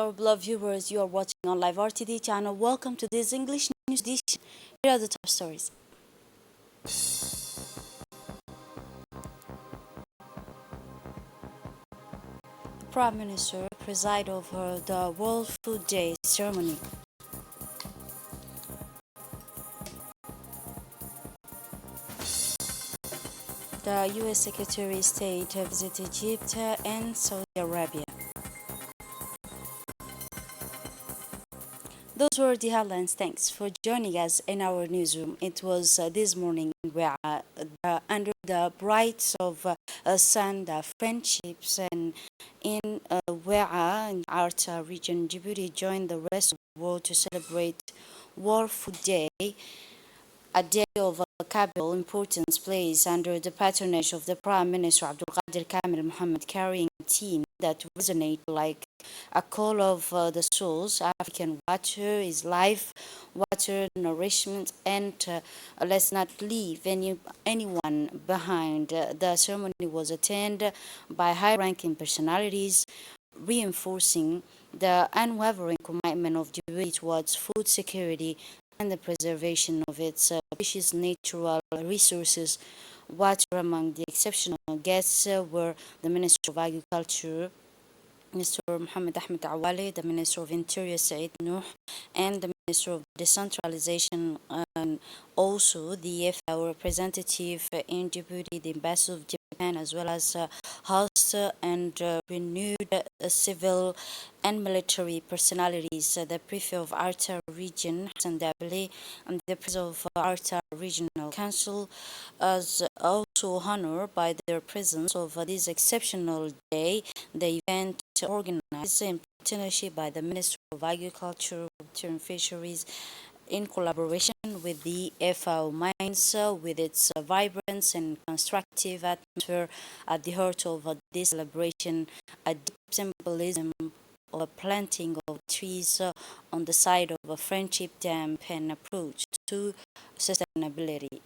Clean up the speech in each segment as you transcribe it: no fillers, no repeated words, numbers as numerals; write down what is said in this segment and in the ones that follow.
our beloved viewers. You are watching on Live RTD channel. Welcome to this English news edition. Here are the top stories. The Prime Minister presided over the World Food Day ceremony. The U.S. Secretary of State visited Egypt and Saudi Arabia. Those were the headlines. Thanks for joining us in our newsroom. It was this morning where, under the bright of sun, the friendships, and in Wea, in Arta region, Djibouti joined the rest of the world to celebrate Warful Day, a day of capital importance placed under the patronage of the Prime Minister Abdul Qadir Kamil Mohammed, carrying a theme that resonates like a call of the souls. African water is life, water, nourishment, and let's not leave anyone behind. The ceremony was attended by high-ranking personalities, reinforcing the unwavering commitment of Djibouti towards food security and the preservation of its precious natural resources. Water among the exceptional guests were the Minister of Agriculture, Mr. Mohammed Ahmed Awale, the Minister of Interior Said Nuh, and the Minister of Decentralization, and also the FAO representative in Djibouti, the Ambassador of Japan, as well as host and renewed civil and military personalities, the Prefect of Arta Region, Hassan Dabele, and the President of Arta Regional Council, as also honored by their presence of this exceptional day. The event organized in partnership by the Ministry of Agriculture, Water and Fisheries in collaboration with the FAO Mines, with its vibrant and constructive atmosphere at the heart of this celebration, a deep symbolism of a planting of trees on the side of a friendship dam and approach to sustainability.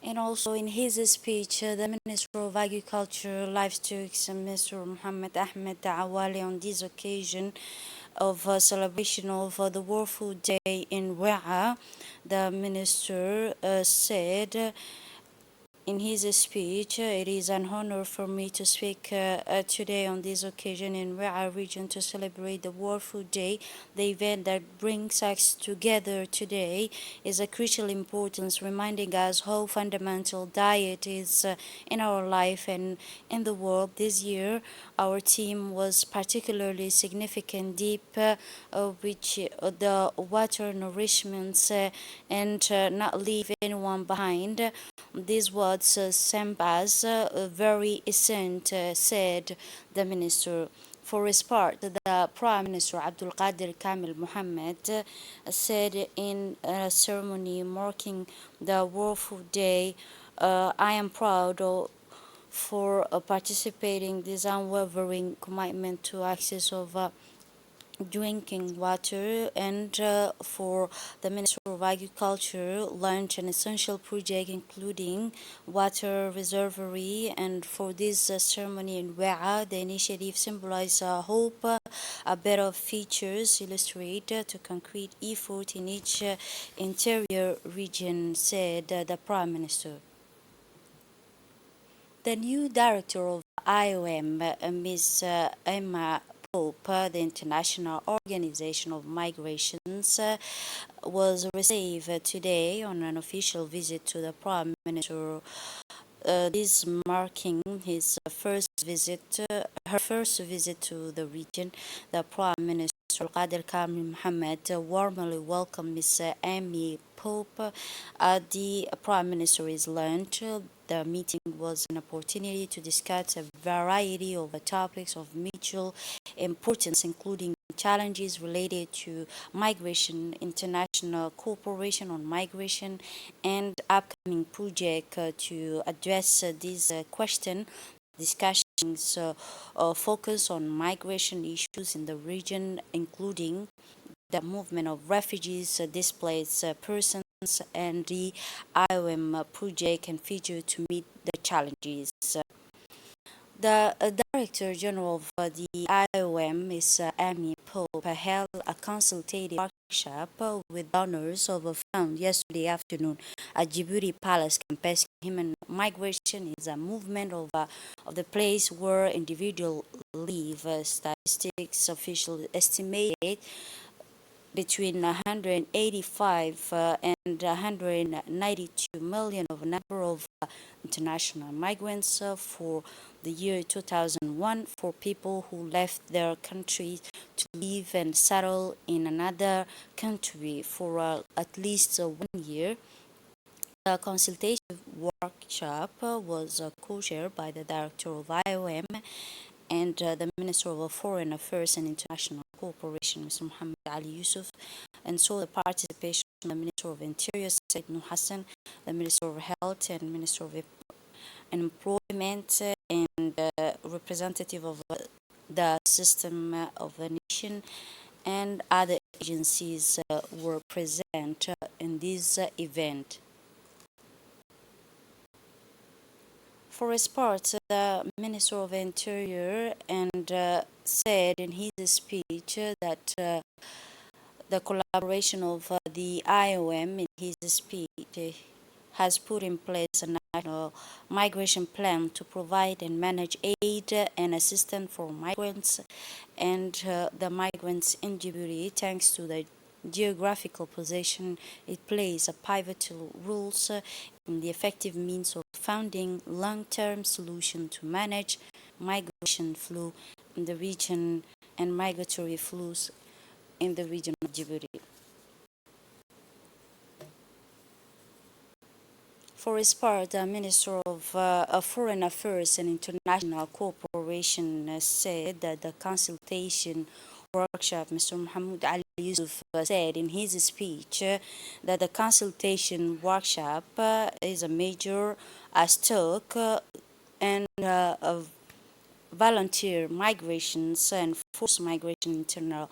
And also in his speech, the Minister of Agriculture, Livestock, Mr. Mohammed Ahmed Awali, on this occasion of celebration of the World Food Day in Wea, the minister said in his speech, it is an honor for me to speak today on this occasion in Wea region to celebrate the World Food Day. The event that brings us together today is a crucial importance, reminding us how fundamental diet is in our life and in the world. This year, our theme was particularly significant, deep, which the water nourishments and not leave anyone behind. This was Sambas very essential, said the minister. For his part, the Prime Minister Abdul Qadir Kamil Mohammed said in a ceremony marking the World Food Day, I am proud for participating this unwavering commitment to access of drinking water, and for the Minister of Agriculture launched an essential project including water reservoir, and for this ceremony in Wea, the initiative symbolizes hope, a better features illustrate to concrete effort in each interior region, said the Prime Minister. The new director of IOM, Ms. Emma Pope, the International Organization of Migrations, was received today on an official visit to the Prime Minister this marking his her first visit to the region. The Prime Minister Qadir Kamil Mohammed warmly welcomed Ms. Amy Pope. The Prime Minister is learned the meeting was an opportunity to discuss a variety of topics of mutual importance, including challenges related to migration, international cooperation on migration, and upcoming project to address this question. Discussions focus on migration issues in the region, including the movement of refugees, displaced persons, and the IOM project and feature to meet the challenges. The Director General of the IOM, Ms. Amy Pope, held a consultative workshop with donors of a fund yesterday afternoon at Djibouti Palace campus. Human migration is a movement of the place where individuals live. Statistics officials estimated between 185 and 192 million of number of international migrants for the year 2001 for people who left their country to live and settle in another country for at least 1 year. The consultation workshop was co-chaired by the Director of IOM and the Minister of Foreign Affairs and International Cooperation, Mr. Mohammed Ali Yusuf, and saw the participation of the Minister of Interior, Said Nuh Hassan, the Minister of Health and Minister of Employment, and representative of the system of the nation, and other agencies were present in this event. For his part, the Minister of Interior said in his speech that the collaboration of the IOM in his speech has put in place a national migration plan to provide and manage aid and assistance for migrants and the migrants in Djibouti. Thanks to the geographical position, it plays a pivotal role in the effective means of finding long-term solution to manage migration flow in the region and migratory flows in the region of Djibouti. For his part, the Minister of Foreign Affairs and International Cooperation said that the consultation workshop, Mr. Mohammed Ali Yusuf said in his speech that the consultation workshop is a major stake and of volunteer migrations and forced migration internal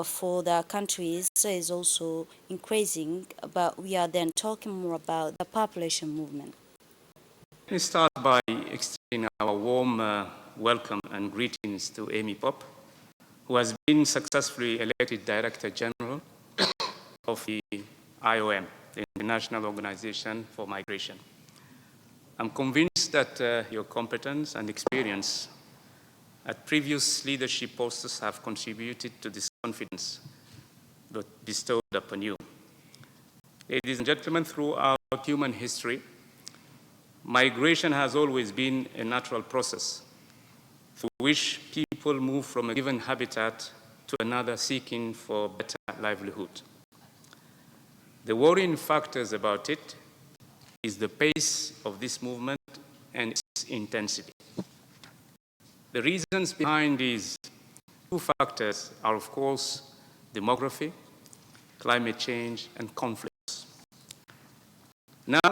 for the countries is also increasing, but we are then talking more about the population movement. Let me start by extending our warm welcome and greetings to Amy Pope, who has been successfully elected Director General of the IOM, the International Organization for Migration. I'm convinced that your competence and experience at previous leadership posts have contributed to this confidence bestowed upon you. Ladies and gentlemen, throughout human history, migration has always been a natural process through which people move from a given habitat to another seeking for better livelihood. The worrying factors about it is the pace of this movement and its intensity. The reasons behind these two factors are, of course, demography, climate change, and conflicts. Now,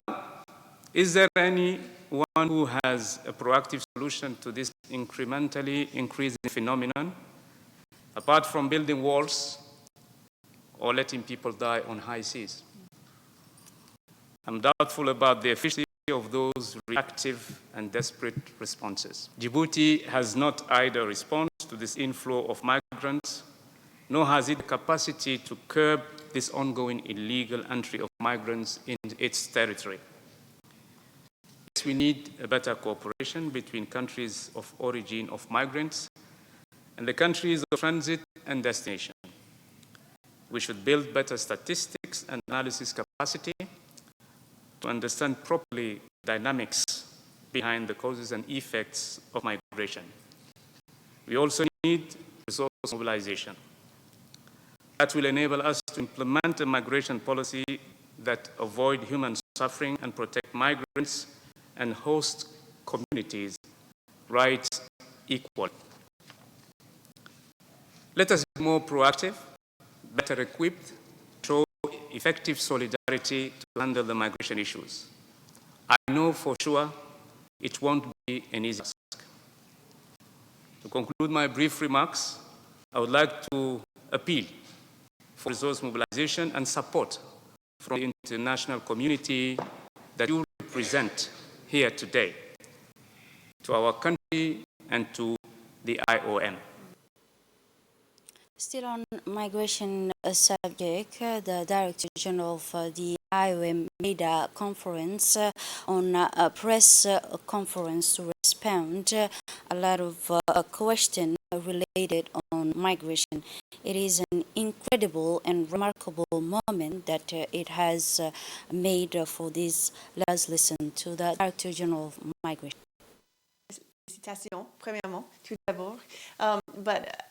is there anyone who has a proactive solution to this incrementally increasing phenomenon, apart from building walls or letting people die on high seas? I'm doubtful about the efficiency of those reactive and desperate responses. Djibouti has not either responded to this inflow of migrants, nor has it the capacity to curb this ongoing illegal entry of migrants in its territory. Yes, we need a better cooperation between countries of origin of migrants and the countries of transit and destination. We should build better statistics and analysis capacity to understand properly dynamics behind the causes and effects of migration. We also need resource mobilization. That will enable us to implement a migration policy that avoid human suffering and protect migrants and host communities' rights equally. Let us be more proactive, better equipped, show effective solidarity to handle the migration issues. I know for sure it won't be an easy task. To conclude my brief remarks, I would like to appeal for resource mobilization and support from the international community that you represent here today, to our country and to the IOM. Still on migration subject, the Director General of the IOM made a conference on a press conference to respond a lot of questions related on migration. It is an incredible and remarkable moment that it has made for this. Let us listen to the Director General of Migration. Félicitations, premièrement, tout d'abord. But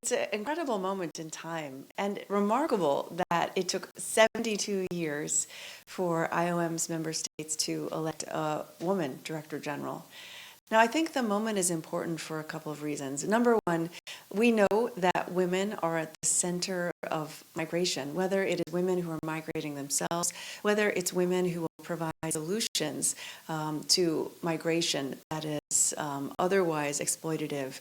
it's an incredible moment in time and remarkable that it took 72 years for IOM's member states to elect a woman Director General. Now, I think the moment is important for a couple of reasons. Number one, we know that women are at the center of migration, whether it is women who are migrating themselves, whether it's women who will provide solutions to migration that is otherwise exploitative.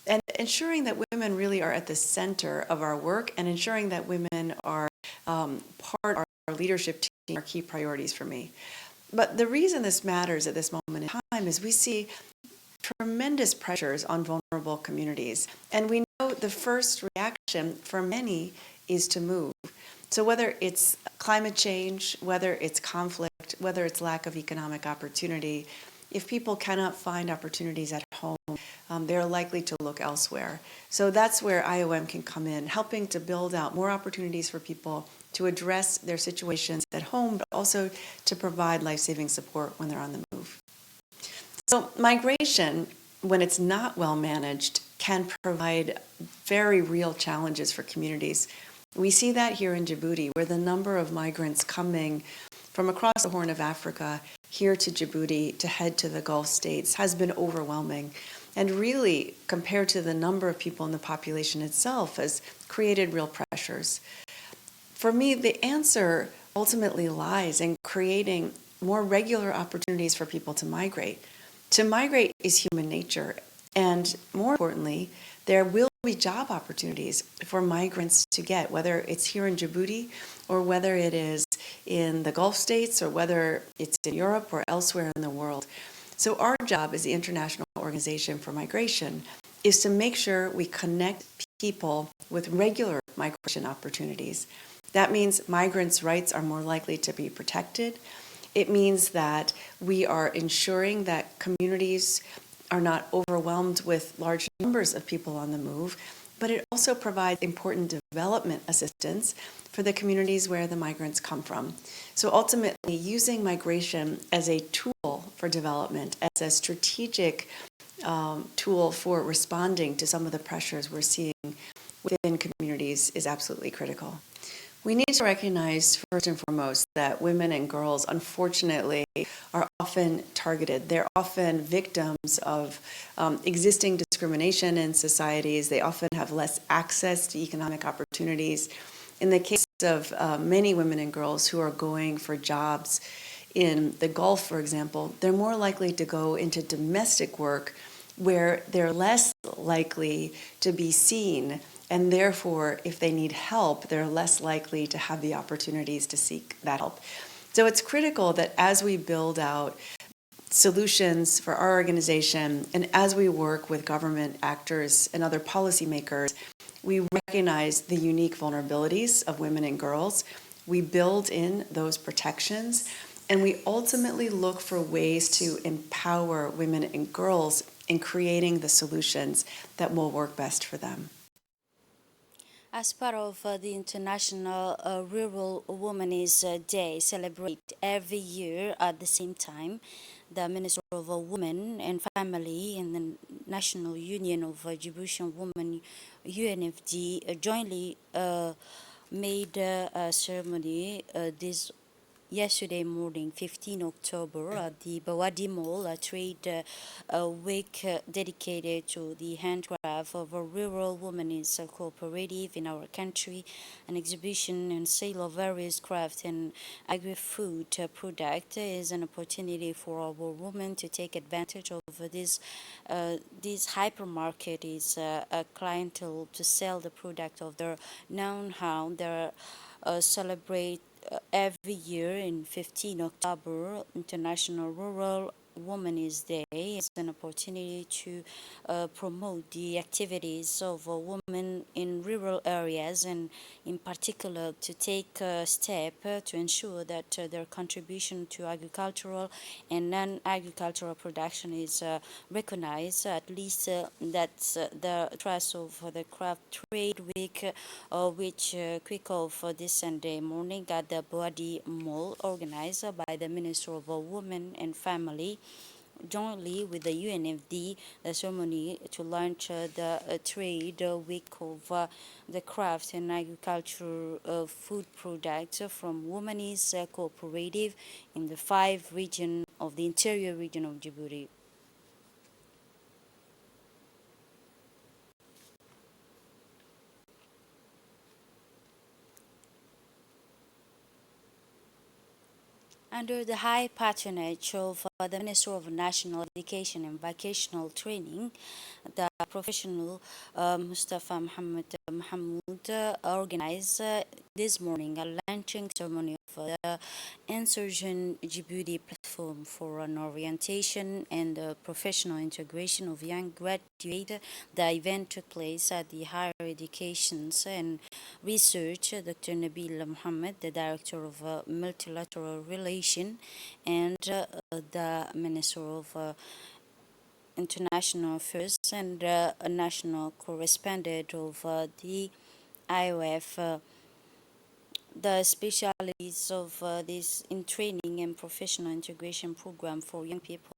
And ensuring that women really are at the center of our work and ensuring that women are part of our leadership team are key priorities for me. But the reason this matters at this moment in time is we see tremendous pressures on vulnerable communities. And we know the first reaction for many is to move. So whether it's climate change, whether it's conflict, whether it's lack of economic opportunity, if people cannot find opportunities at home, they're likely to look elsewhere. So that's where IOM can come in, helping to build out more opportunities for people to address their situations at home, but also to provide life-saving support when they're on the move. So migration, when it's not well managed, can provide very real challenges for communities. We see that here in Djibouti, where the number of migrants coming from across the Horn of Africa here to Djibouti to head to the Gulf states has been overwhelming. And really, compared to the number of people in the population itself, has created real pressures. For me, the answer ultimately lies in creating more regular opportunities for people to migrate. To migrate is human nature, and more importantly, there will be job opportunities for migrants to get, whether it's here in Djibouti or whether it is in the Gulf states or whether it's in Europe or elsewhere in the world. So our job as the International Organization for Migration is to make sure we connect people with regular migration opportunities. That means migrants' rights are more likely to be protected. It means that we are ensuring that communities are not overwhelmed with large numbers of people on the move, but it also provides important development assistance for the communities where the migrants come from. So ultimately, using migration as a tool for development, as a strategic tool for responding to some of the pressures we're seeing within communities is absolutely critical. We need to recognize, first and foremost, that women and girls, unfortunately, are often targeted. They're often victims of existing discrimination in societies. They often have less access to economic opportunities. In the case of many women and girls who are going for jobs in the Gulf, for example, they're more likely to go into domestic work where they're less likely to be seen. And therefore, if they need help, they're less likely to have the opportunities to seek that help. So it's critical that as we build out solutions for our organization and as we work with government actors and other policymakers, we recognize the unique vulnerabilities of women and girls. We build in those protections, and we ultimately look for ways to empower women and girls in creating the solutions that will work best for them. As part of the International Rural Women's Day, celebrate every year at the same time, the Minister of Women and Family and the National Union of Djiboutian Women, UNFD, jointly made a ceremony this yesterday morning, 15 October, at the Bawadi Mall, a trade week dedicated to the handcraft of a rural women's cooperative in our country, an exhibition and sale of various craft and agri-food product is an opportunity for our women to take advantage of this hypermarket is a clientele to sell the product of their know-how, their celebrate every year in 15 October, International Rural Women's Day is an opportunity to promote the activities of women in rural areas and in particular to take a step to ensure that their contribution to agricultural and non-agricultural production is recognized. At least that's the trust of the craft trade week which kick off this Sunday morning at the Boadi Mall, organized by the Minister of Women and Family, jointly with the UNFD. The ceremony to launch the trade week of the craft and agriculture food products from Women's Cooperative in the 5 region of the interior region of Djibouti. Under the high patronage of the Minister of National Education and Vocational Training, the professional Mustafa Muhammad Mahmoud organized this morning a launching ceremony of the Insurgent Djibouti platform for an orientation and professional integration of young graduates. The event took place at the Higher Education and Research. Dr. Nabil Mohammed, the Director of Multilateral Relations, and the Minister of International Affairs and a national correspondent of the IOF. The specialties of this in training and professional integration program for young people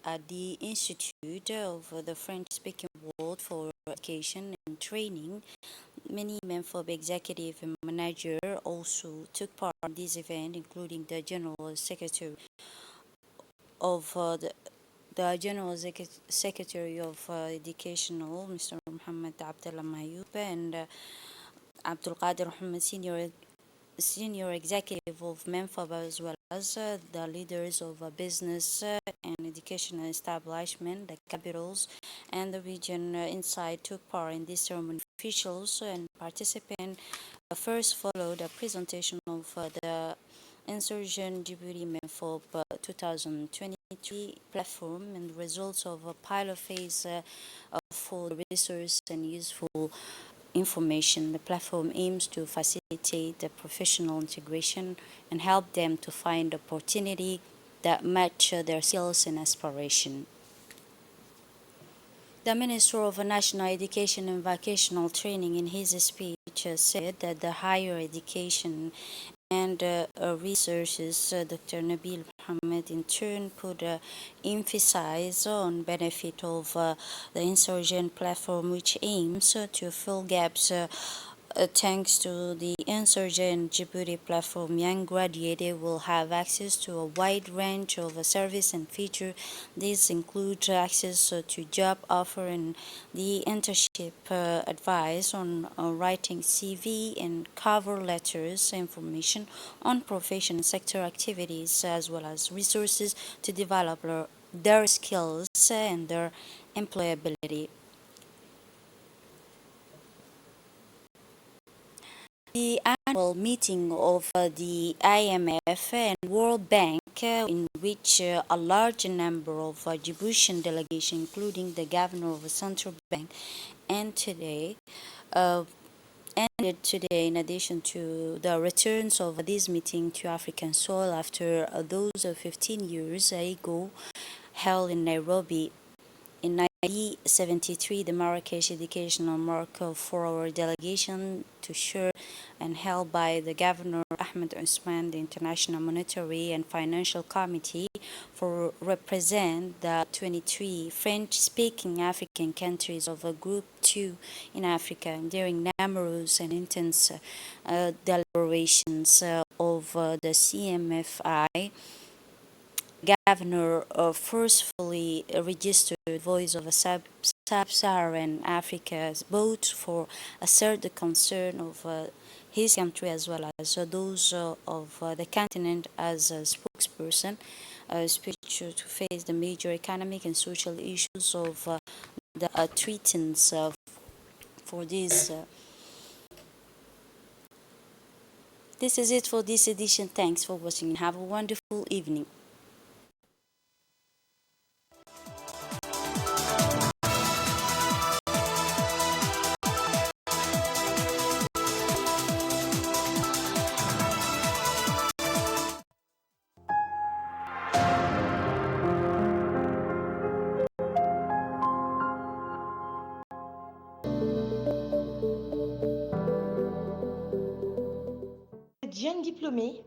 at the Institute of the French-speaking world for education and training. Many MENFOB executive and manager also took part in this event, including the General Secretary of the General Secretary of Educational, Mr. Muhammad Abdullah Mayub, and Abdul Qadir Muhammad, Senior Executive of MENFOB, as well as the leaders of business and educational establishment, the capitals, and the region inside took part in this ceremony. Officials and participants first followed a presentation of the Insurgent Djibouti MENFOB 2023 platform and the results of a pilot phase for resource and useful information. The platform aims to facilitate the professional integration and help them to find opportunity that match their skills and aspiration. The Minister of National Education and Vocational Training in his speech said that the higher education and researches, Dr. Nabil Mohammed in turn put emphasis on benefit of the Insurgent platform, which aims to fill gaps thanks to the Insurgent Djibouti platform. Young graduates will have access to a wide range of service and features. These include access to job offer and the internship advice on writing CV and cover letters, information on profession and sector activities, as well as resources to develop their skills and their employability. The annual meeting of the IMF and World Bank, in which a large number of Djiboutian delegation, including the governor of the central bank, and today uh, ended today. In addition to the returns of this meeting to African soil after those 15 years ago held in Nairobi in B73, the Marrakesh Educational Mark for our delegation to share and held by the Governor Ahmed Ousmane, the International Monetary and Financial Committee, for represent the 23 French-speaking African countries of a Group 2 in Africa during numerous and intense deliberations of the CMFI. Governor forcefully registered Voice of a Sub-Saharan Africa vote for assert the concern of his country as well as those of the continent as a spokesperson, speech to face the major economic and social issues of the treatments for this. This is it for this edition. Thanks for watching and have a wonderful evening. Jeune diplômée,